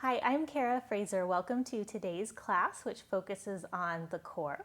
Hi, I'm Cara Fraser. Welcome to today's class, which focuses on the core.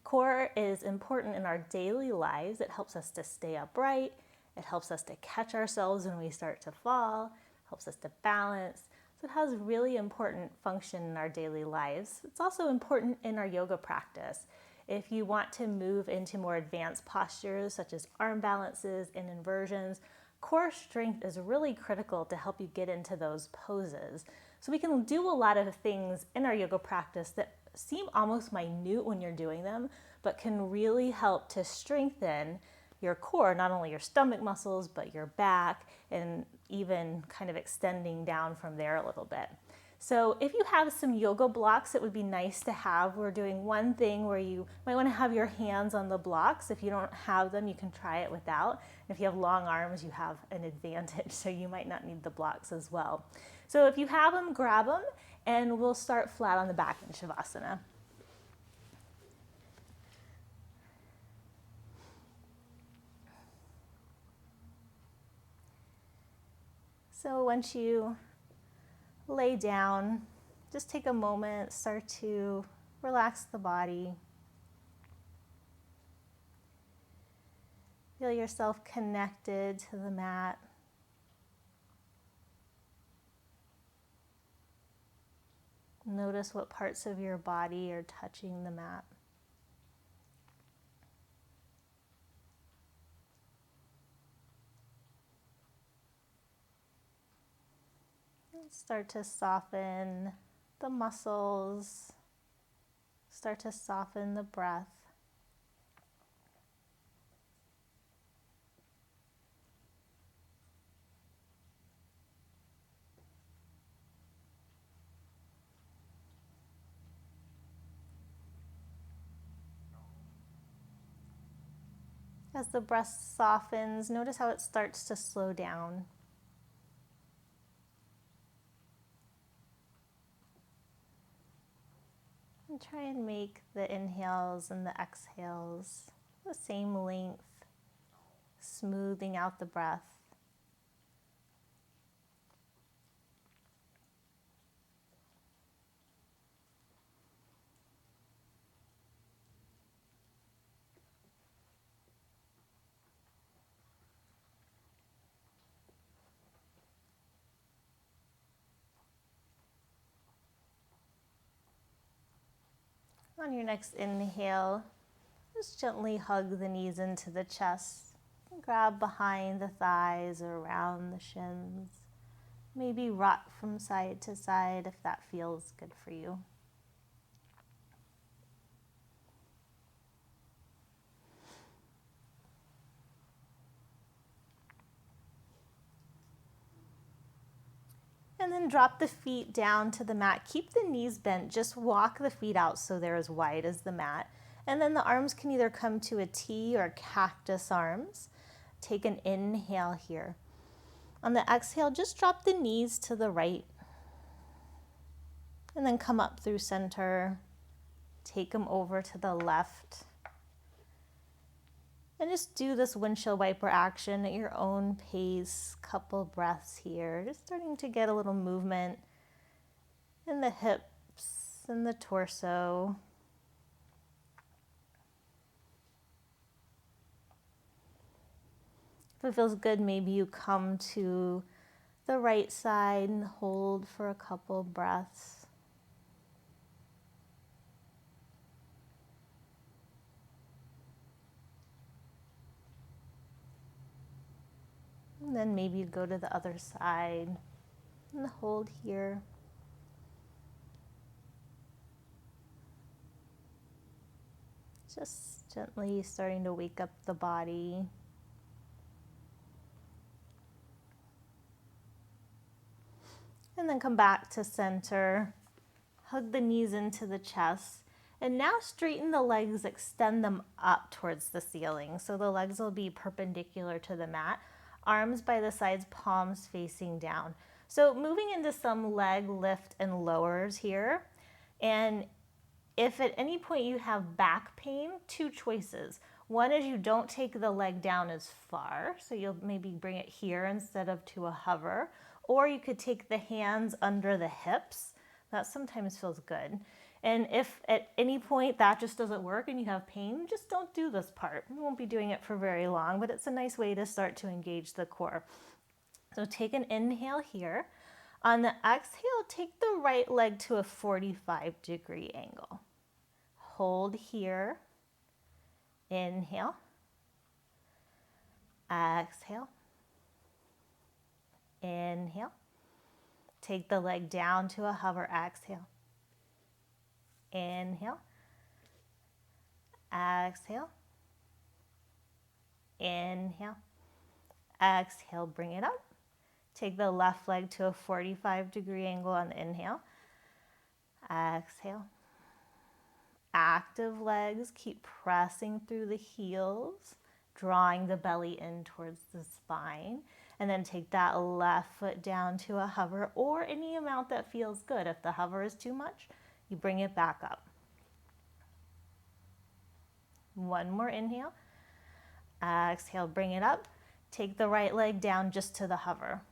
Core is important in our daily lives. It helps us to stay upright. It helps us to catch ourselves when we start to fall, helps us to balance. So it has a really important function in our daily lives. It's also important in our yoga practice. If you want to move into more advanced postures, such as arm balances and inversions, core strength is really critical to help you get into those poses. So we can do a lot of things in our yoga practice that seem almost minute when you're doing them, but can really help to strengthen your core, not only your stomach muscles, but your back, and even kind of extending down from there a little bit. So if you have some yoga blocks, it would be nice to have. We're doing one thing where you might want to have your hands on the blocks. If you don't have them, you can try it without. If you have long arms, you have an advantage, so you might not need the blocks as well. So if you have them, grab them, and we'll start flat on the back in Shavasana. So once you lay down, just take a moment, start to relax the body. Feel yourself connected to the mat. Notice what parts of your body are touching the mat. Start to soften the muscles. Start to soften the breath. As the breath softens, notice how it starts to slow down. And try and make the inhales and the exhales the same length, smoothing out the breath. On your next inhale, just gently hug the knees into the chest. Grab behind the thighs or around the shins. Maybe rock from side to side if that feels good for you. And then drop the feet down to the mat. Keep the knees bent. Just walk the feet out so they're as wide as the mat. And then the arms can either come to a T or cactus arms. Take an inhale here. On the exhale, just drop the knees to the right. And then come up through center. Take them over to the left. And just do this windshield wiper action at your own pace. Couple breaths here. Just starting to get a little movement in the hips and the torso. If it feels good, maybe you come to the right side and hold for a couple breaths. And then maybe you go to the other side and hold here. Just gently starting to wake up the body. And then come back to center. Hug the knees into the chest. And now straighten the legs, extend them up towards the ceiling. So the legs will be perpendicular to the mat. Arms by the sides, palms facing down. So moving into some leg lift and lowers here. And if at any point you have back pain, two choices. One is you don't take the leg down as far, so you'll maybe bring it here instead of to a hover. or you could take the hands under the hips. That sometimes feels good. And if at any point that just doesn't work and you have pain, just don't do this part. You won't be doing it for very long, but it's a nice way to start to engage the core. So take an inhale here. On the exhale, take the right leg to a 45-degree angle. Hold here. Inhale. Exhale. Inhale. Take the leg down to a hover. Exhale. Inhale. Exhale. Inhale. Exhale, bring it up. Take the left leg to a 45-degree angle on the inhale. Exhale. Active legs, keep pressing through the heels, drawing the belly in towards the spine. And then take that left foot down to a hover, or any amount that feels good. If the hover is too much, you bring it back up. One more inhale. Exhale, bring it up. Take the right leg down just to the hover.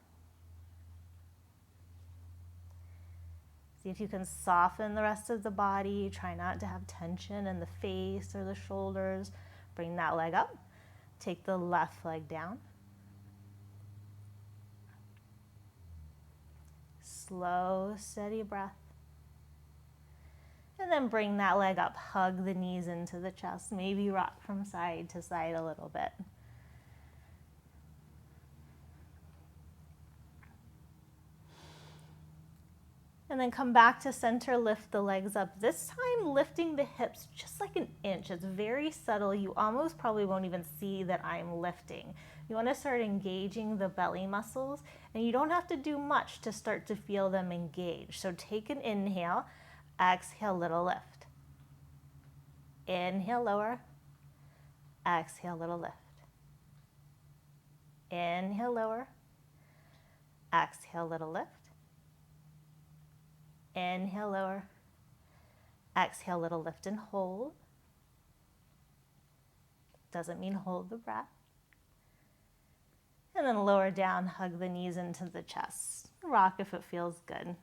See if you can soften the rest of the body. Try not to have tension in the face or the shoulders. Bring that leg up. Take the left leg down. Slow, steady breath. And then bring that leg up. Hug the knees into the chest. Maybe rock from side to side a little bit. And then come back to center, lift the legs up. This time lifting the hips just like an inch. It's very subtle. You almost probably won't even see that I'm lifting. You want to start engaging the belly muscles, and you don't have to do much to start to feel them engage. So take an inhale, exhale, little lift. Inhale, lower. Exhale, little lift. Inhale, lower. Exhale, little lift. Inhale, lower. Exhale, little lift and hold. Doesn't mean hold the breath. And then lower down, hug the knees into the chest. Rock if it feels good.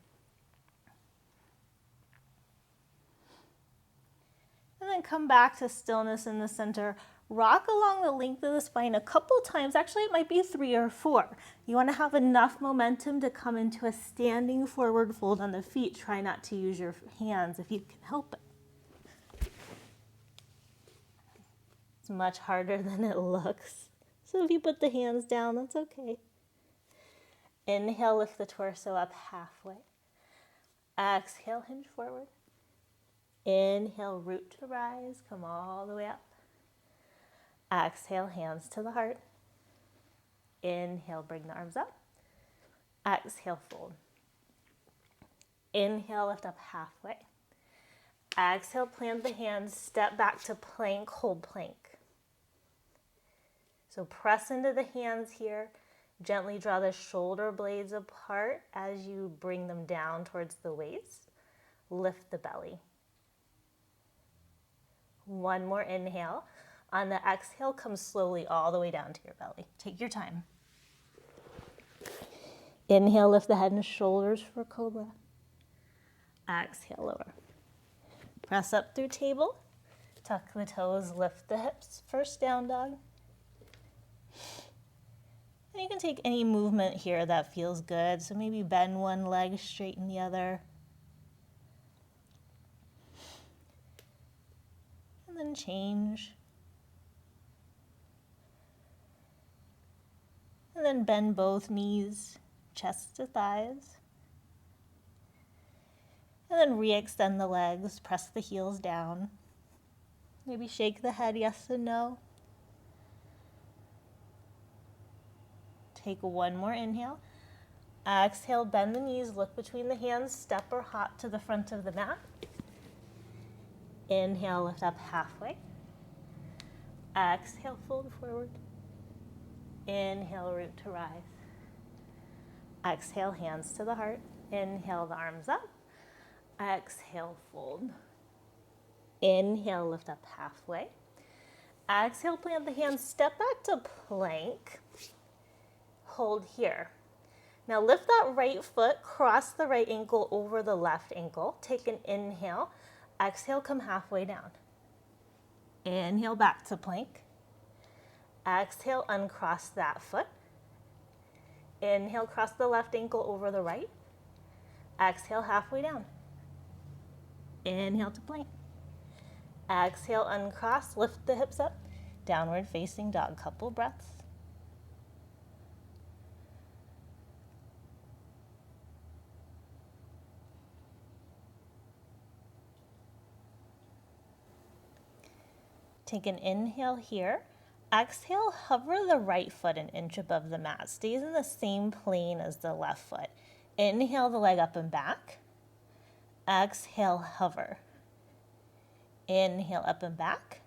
And then come back to stillness in the center. Rock along the length of the spine a couple times. Actually, it might be 3 or 4. You want to have enough momentum to come into a standing forward fold on the feet. Try not to use your hands if you can help it. It's much harder than it looks. So if you put the hands down, that's okay. Inhale, lift the torso up halfway. Exhale, hinge forward. Inhale, root to rise. Come all the way up. Exhale, hands to the heart. Inhale, bring the arms up. Exhale, fold. Inhale, lift up halfway. Exhale, plant the hands, step back to plank, hold plank. So press into the hands here. Gently draw the shoulder blades apart as you bring them down towards the waist. Lift the belly. One more inhale. On the exhale, come slowly all the way down to your belly. Take your time. Inhale, lift the head and shoulders for cobra. Exhale, lower. Press up through table. Tuck the toes, lift the hips. First down dog. And you can take any movement here that feels good. So maybe bend one leg, straighten the other. And then change. And then bend both knees, chest to thighs. And then re-extend the legs, press the heels down. Maybe shake the head yes and no. Take one more inhale. Exhale, bend the knees, look between the hands, step or hop to the front of the mat. Inhale, lift up halfway. Exhale, fold forward. Inhale, root to rise. Exhale, hands to the heart. Inhale, the arms up. Exhale, fold. Inhale, lift up halfway. Exhale, plant the hands, step back to plank. Hold here. Now lift that right foot, cross the right ankle over the left ankle. Take an inhale. Exhale, come halfway down. Inhale back to plank. Exhale, uncross that foot. Inhale, cross the left ankle over the right. Exhale, halfway down. Inhale to plank. Exhale, uncross, lift the hips up. Downward facing dog, couple breaths. Take an inhale here. Exhale, hover the right foot an inch above the mat. Stays in the same plane as the left foot. Inhale the leg up and back. Exhale, hover. Inhale, up and back.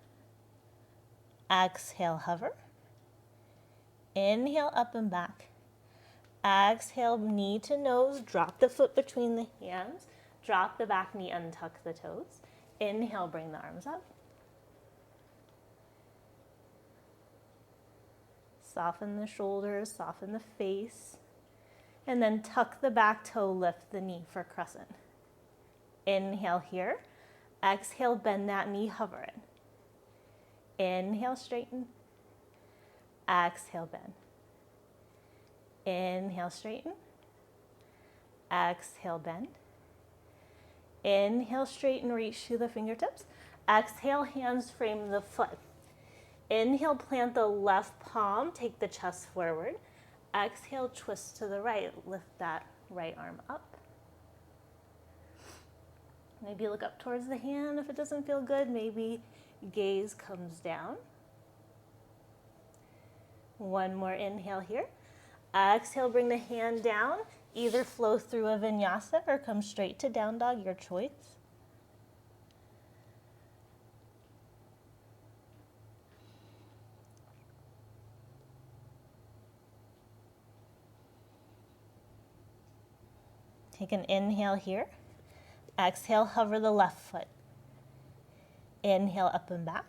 Exhale, hover. Inhale, up and back. Exhale, knee to nose. Drop the foot between the hands. Drop the back knee, untuck the toes. Inhale, bring the arms up. Soften the shoulders, soften the face. And then tuck the back toe, lift the knee for crescent. Inhale here. Exhale, bend that knee, hover it. Inhale, straighten. Exhale, bend. Inhale, straighten. Exhale, bend. Inhale, straighten, reach through the fingertips. Exhale, hands frame the foot. Inhale, plant the left palm, take the chest forward. Exhale, twist to the right, lift that right arm up. Maybe look up towards the hand if it doesn't feel good. Maybe gaze comes down. One more inhale here. Exhale, bring the hand down. Either flow through a vinyasa or come straight to down dog, your choice. Take an inhale here. Exhale, hover the left foot. Inhale, up and back.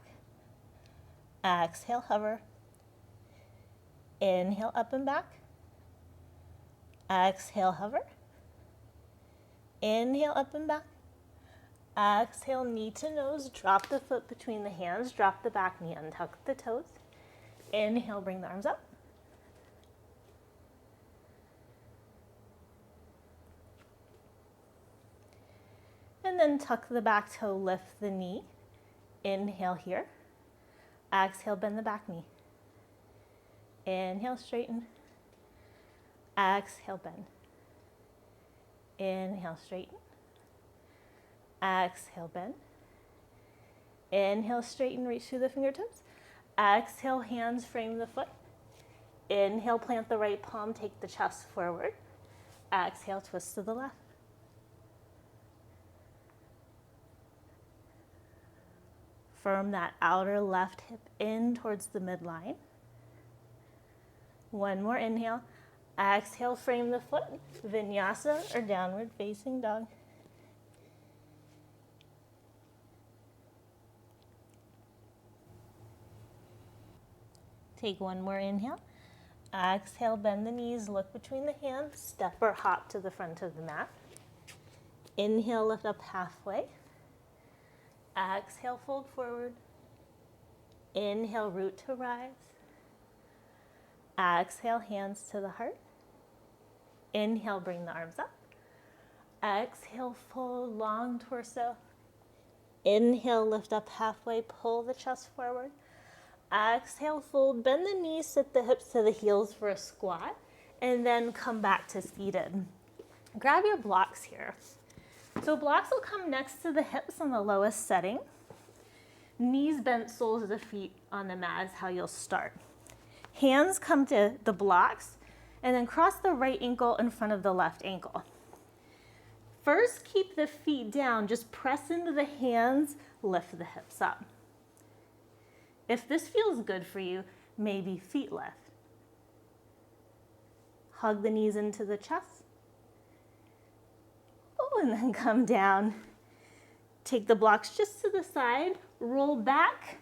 Exhale, hover. Inhale, up and back. Exhale, hover. Inhale, up and back. Exhale, knee to nose. Drop the foot between the hands. Drop the back knee, untuck the toes. Inhale, bring the arms up. And then tuck the back toe, lift the knee. Inhale here. Exhale, bend the back knee. Inhale, straighten. Exhale, bend. Inhale, straighten. Exhale, bend. Inhale, straighten, reach through the fingertips. Exhale, hands frame the foot. Inhale, plant the right palm, take the chest forward. Exhale, twist to the left. Firm that outer left hip in towards the midline. One more inhale. Exhale, frame the foot. Vinyasa or downward facing dog. Take one more inhale. Exhale, bend the knees, look between the hands, step or hop to the front of the mat. Inhale, lift up halfway. Exhale, fold forward. Inhale, root to rise. Exhale, hands to the heart. Inhale, bring the arms up. Exhale, fold, long torso. Inhale, lift up halfway, pull the chest forward. Exhale, fold, bend the knees, sit the hips to the heels for a squat, and then come back to seated. Grab your blocks here. So blocks will come next to the hips on the lowest setting. Knees bent, soles of the feet on the mat is how you'll start. Hands come to the blocks, and then cross the right ankle in front of the left ankle. First, keep the feet down, just press into the hands, lift the hips up. If this feels good for you, maybe feet lift. Hug the knees into the chest. Oh, and then come down. Take the blocks just to the side, roll back,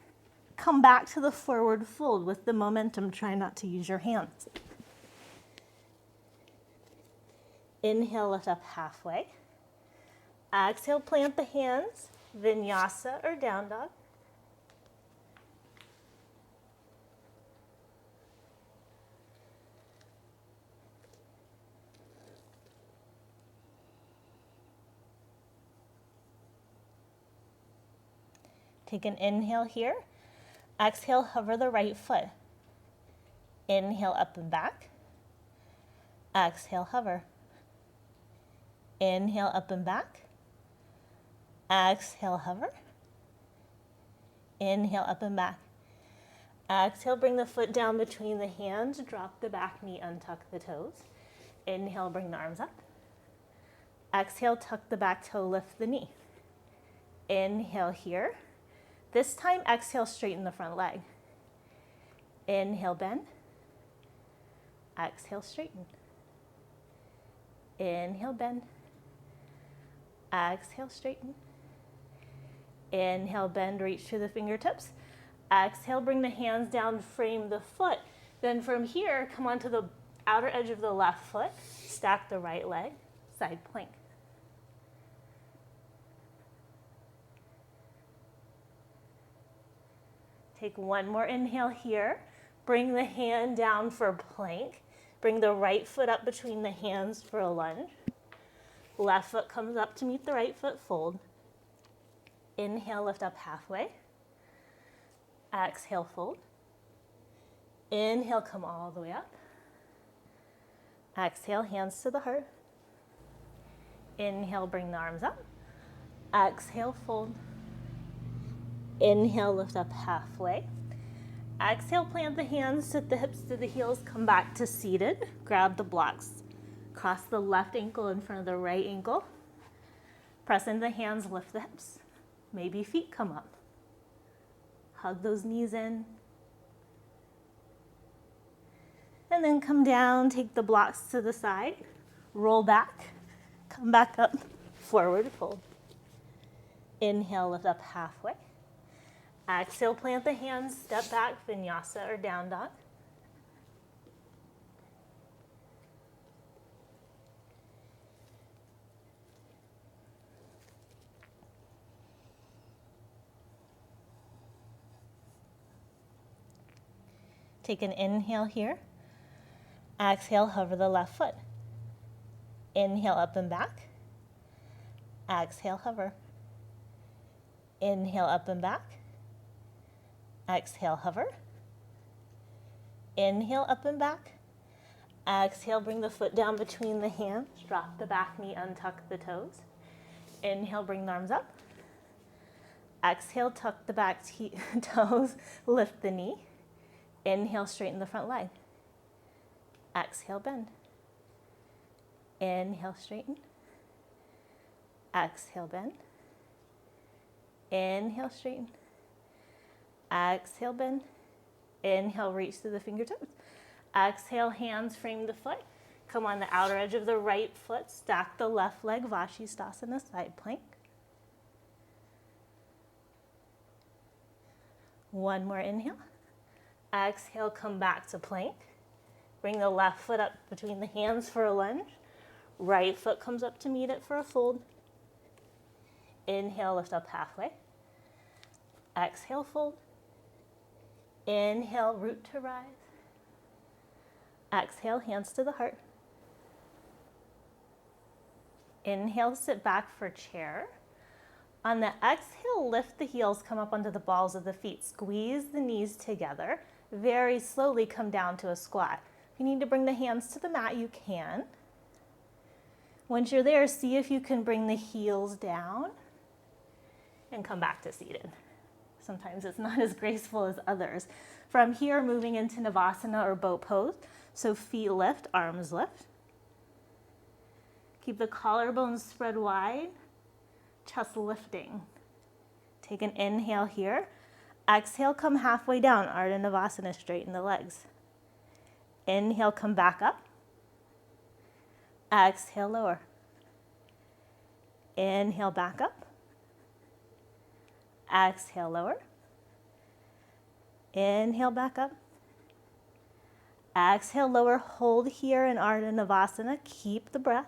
come back to the forward fold with the momentum. Try not to use your hands. Inhale, lift up halfway. Exhale, plant the hands, vinyasa or down dog. Take an inhale here. Exhale, hover the right foot. Inhale, up and back. Exhale, hover. Inhale, up and back. Exhale, hover. Inhale, up and back. Exhale, bring the foot down between the hands. Drop the back knee, untuck the toes. Inhale, bring the arms up. Exhale, tuck the back toe, lift the knee. Inhale here. This time, exhale, straighten the front leg. Inhale, bend. Exhale, straighten. Inhale, bend. Exhale, straighten. Inhale, bend, reach through the fingertips. Exhale, bring the hands down, frame the foot. Then from here, come onto the outer edge of the left foot. Stack the right leg, side plank. Take one more inhale here. Bring the hand down for plank. Bring the right foot up between the hands for a lunge. Left foot comes up to meet the right foot, fold. Inhale, lift up halfway. Exhale, fold. Inhale, come all the way up. Exhale, hands to the heart. Inhale, bring the arms up. Exhale, fold. Inhale, lift up halfway. Exhale, plant the hands, sit the hips to the heels, come back to seated. Grab the blocks. Cross the left ankle in front of the right ankle. Press into the hands, lift the hips. Maybe feet come up. Hug those knees in. And then come down, take the blocks to the side. Roll back, come back up, forward fold. Inhale, lift up halfway. Exhale, plant the hands, step back, vinyasa or down dog. Take an inhale here. Exhale, hover the left foot. Inhale, up and back. Exhale, hover. Inhale, up and back. Exhale, hover. Inhale, up and back. Exhale, bring the foot down between the hands. Drop the back knee, untuck the toes. Inhale, bring the arms up. Exhale, tuck the back toes, lift the knee. Inhale, straighten the front leg. Exhale, bend. Inhale, straighten. Exhale, bend. Inhale, straighten. Exhale, bend. Inhale, reach through the fingertips. Exhale, hands frame the foot. Come on the outer edge of the right foot. Stack the left leg, Vashisthasana, side plank. One more inhale. Exhale, come back to plank. Bring the left foot up between the hands for a lunge. Right foot comes up to meet it for a fold. Inhale, lift up halfway. Exhale, fold. Inhale, root to rise. Exhale, hands to the heart. Inhale, sit back for chair. On the exhale, lift the heels, come up onto the balls of the feet. Squeeze the knees together. Very slowly come down to a squat. If you need to bring the hands to the mat, you can. Once you're there, see if you can bring the heels down and come back to seated. Sometimes it's not as graceful as others. From here, moving into Navasana or boat pose. So feet lift, arms lift. Keep the collarbones spread wide, chest lifting. Take an inhale here. Exhale, come halfway down, Ardha Navasana, straighten the legs. Inhale, come back up. Exhale, lower. Inhale, back up. Exhale, lower. Inhale, back up. Exhale, lower. Hold here in Ardha Navasana. Keep the breath.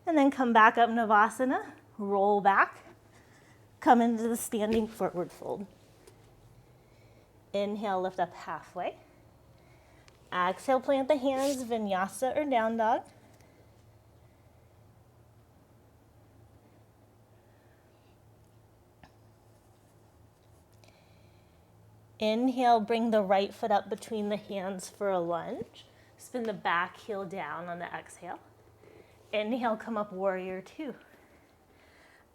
And then come back up Navasana, roll back, come into the standing forward fold. Inhale, lift up halfway. Exhale, plant the hands, vinyasa or down dog. Inhale, bring the right foot up between the hands for a lunge. Spin the back heel down on the exhale. Inhale, come up, warrior two.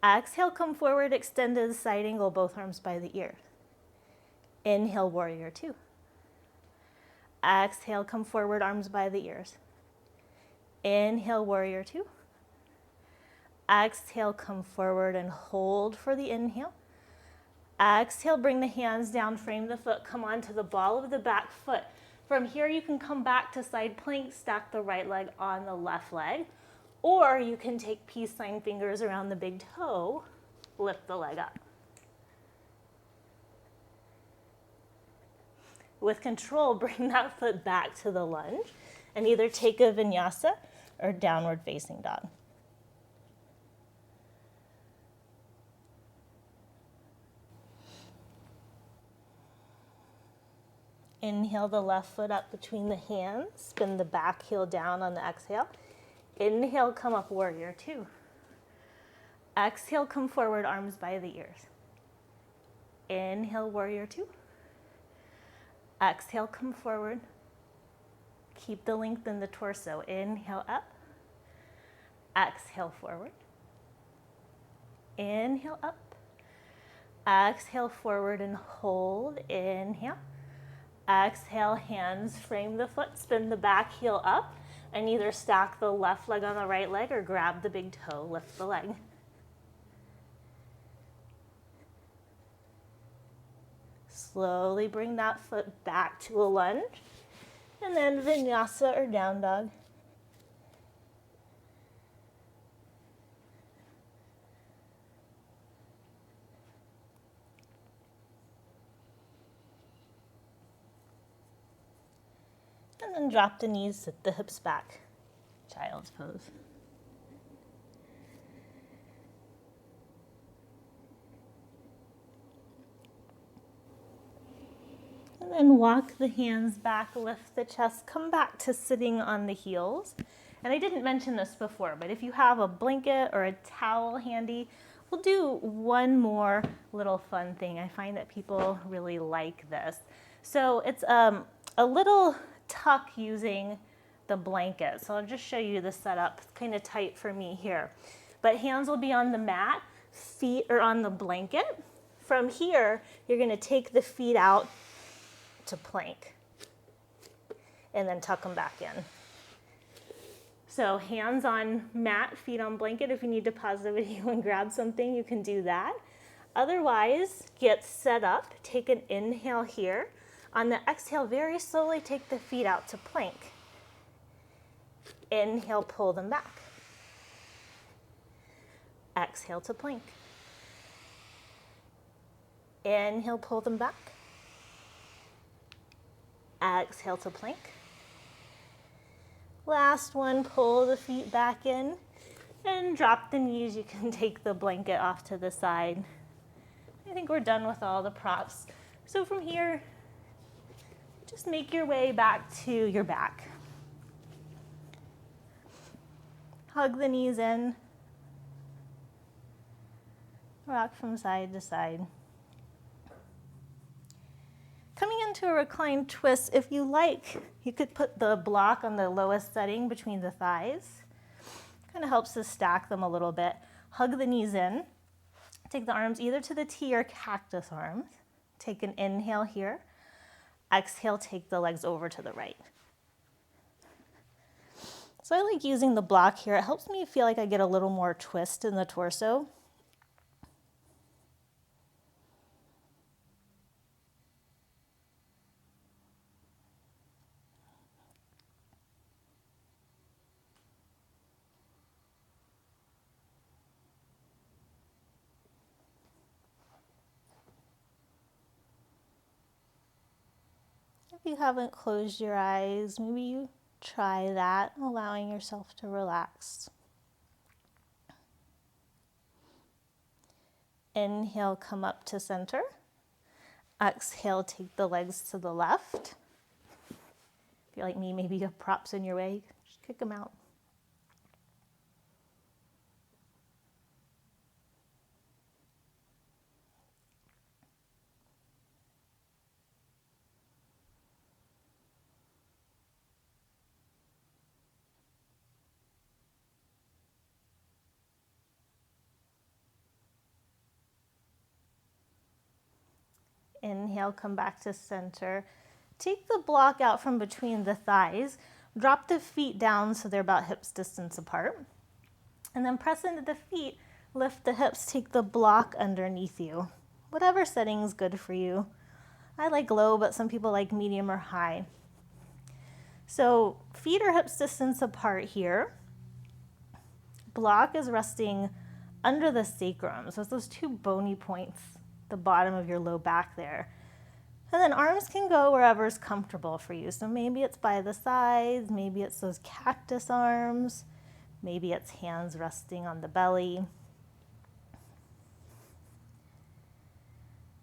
Exhale, come forward, extend to the side angle, both arms by the ear. Inhale, warrior two. Exhale, come forward, arms by the ears. Inhale, warrior two. Exhale, come forward and hold for the inhale. Exhale, bring the hands down, frame the foot, come onto the ball of the back foot. From here, you can come back to side plank, stack the right leg on the left leg, or you can take peace sign fingers around the big toe, lift the leg up. With control, bring that foot back to the lunge and either take a vinyasa or downward facing dog. Inhale the left foot up between the hands, spin the back heel down on the exhale. Inhale, come up, warrior two. Exhale, come forward, arms by the ears. Inhale, warrior two. Exhale, come forward. Keep the length in the torso. Inhale up. Exhale forward. Inhale up. Exhale forward and hold. Inhale. Exhale, hands frame the foot, spin the back heel up, and either stack the left leg on the right leg or grab the big toe, lift the leg. Slowly bring that foot back to a lunge, and then vinyasa or down dog. And then drop the knees, sit the hips back, child's pose. And then walk the hands back, lift the chest, come back to sitting on the heels. And I didn't mention this before, but if you have a blanket or a towel handy, we'll do one more little fun thing. I find that people really like this. So it's a little tuck using the blanket. So I'll just show you the setup. It's kind of tight for me here. But hands will be on the mat, feet are on the blanket. From here, you're going to take the feet out to plank and then tuck them back in. So hands on mat, feet on blanket. If you need to pause the video and grab something, you can do that. Otherwise, get set up, take an inhale here. On the exhale, very slowly take the feet out to plank. Inhale, pull them back. Exhale to plank. Inhale, pull them back. Exhale to plank. Last one, pull the feet back in and drop the knees. You can take the blanket off to the side. I think we're done with all the props. So from here, just make your way back to your back. Hug the knees in. Rock from side to side. Coming into a reclined twist, if you like, you could put the block on the lowest setting between the thighs. Kind of helps to stack them a little bit. Hug the knees in. Take the arms either to the T or cactus arms. Take an inhale here. Exhale, take the legs over to the right. So I like using the block here. It helps me feel like I get a little more twist in the torso. If you haven't closed your eyes, maybe you try that, allowing yourself to relax. Inhale, come up to center. Exhale, take the legs to the left. If you're like me, maybe you have props in your way, just kick them out. Inhale, come back to center. Take the block out from between the thighs. Drop the feet down so they're about hips distance apart. And then press into the feet, lift the hips, take the block underneath you. Whatever setting is good for you. I like low, but some people like medium or high. So feet are hips distance apart here. Block is resting under the sacrum. So it's those two bony points, the bottom of your low back there. And then arms can go wherever is comfortable for you. So maybe it's by the sides, maybe it's those cactus arms, maybe it's hands resting on the belly.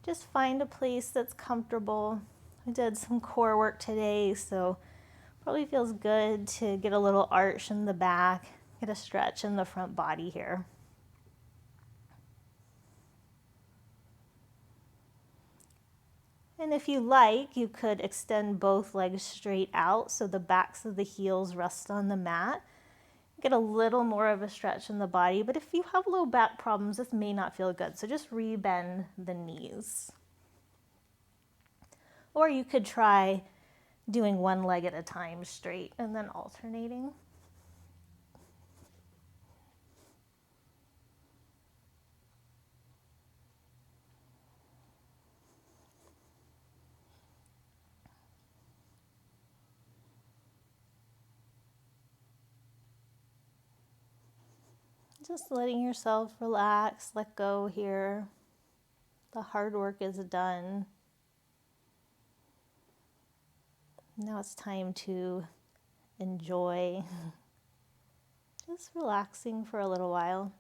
Just find a place that's comfortable. I did some core work today, so probably feels good to get a little arch in the back, get a stretch in the front body here. And if you like, you could extend both legs straight out so the backs of the heels rest on the mat. Get a little more of a stretch in the body, but if you have low back problems, this may not feel good. So just rebend the knees. Or you could try doing one leg at a time straight and then alternating. Just letting yourself relax, let go here. The hard work is done. Now it's time to enjoy just relaxing for a little while.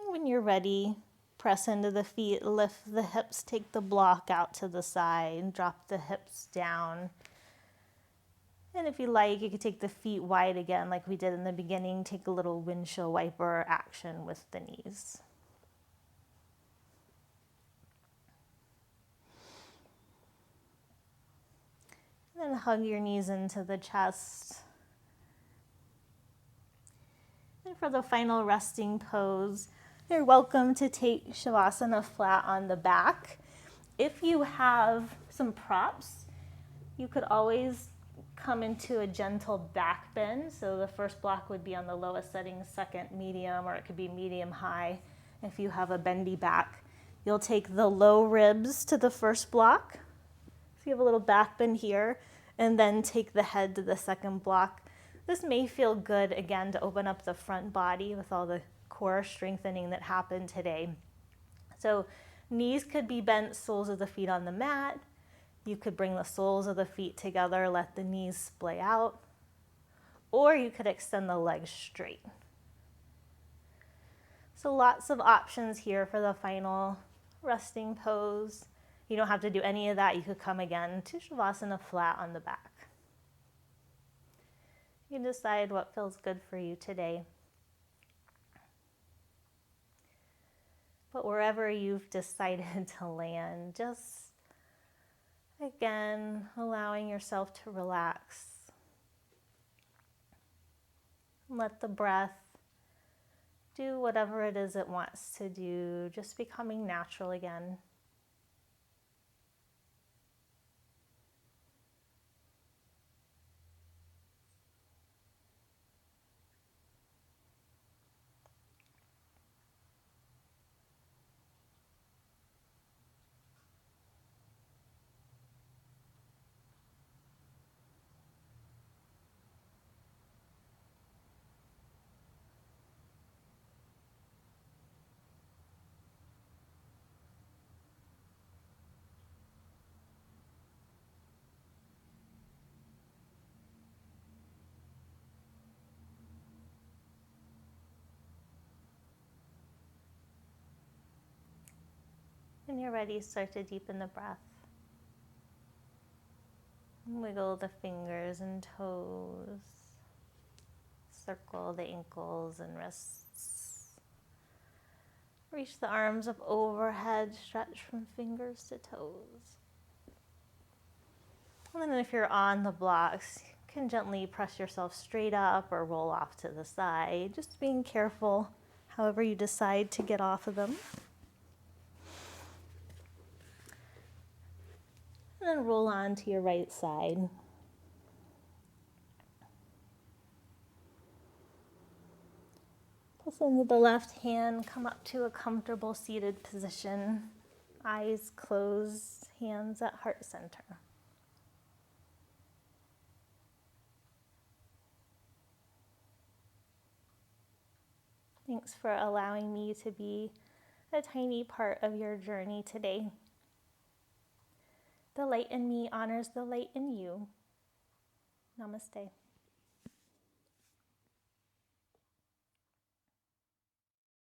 When you're ready, press into the feet, lift the hips, take the block out to the side, drop the hips down. And if you like, you could take the feet wide again like we did in the beginning. Take a little windshield wiper action with the knees. And then hug your knees into the chest. And for the final resting pose, you're welcome to take Shavasana flat on the back. If you have some props, you could always come into a gentle back bend. So the first block would be on the lowest setting, second medium, or it could be medium high. If you have a bendy back, you'll take the low ribs to the first block. So you have a little back bend here, and then take the head to the second block. This may feel good again to open up the front body with all the core strengthening that happened today. So knees could be bent, soles of the feet on the mat. You could bring the soles of the feet together, let the knees splay out, or you could extend the legs straight. So lots of options here for the final resting pose. You don't have to do any of that. You could come again to Shavasana flat on the back. You can decide what feels good for you today. But wherever you've decided to land, just again, allowing yourself to relax. Let the breath do whatever it is it wants to do, just becoming natural again. When you're ready, start to deepen the breath. Wiggle the fingers and toes. Circle the ankles and wrists. Reach the arms up overhead, stretch from fingers to toes. And then if you're on the blocks, you can gently press yourself straight up or roll off to the side, just being careful however you decide to get off of them. And then roll on to your right side. Press in with the left hand, come up to a comfortable seated position. Eyes closed, hands at heart center. Thanks for allowing me to be a tiny part of your journey today. The light in me honors the light in you. Namaste.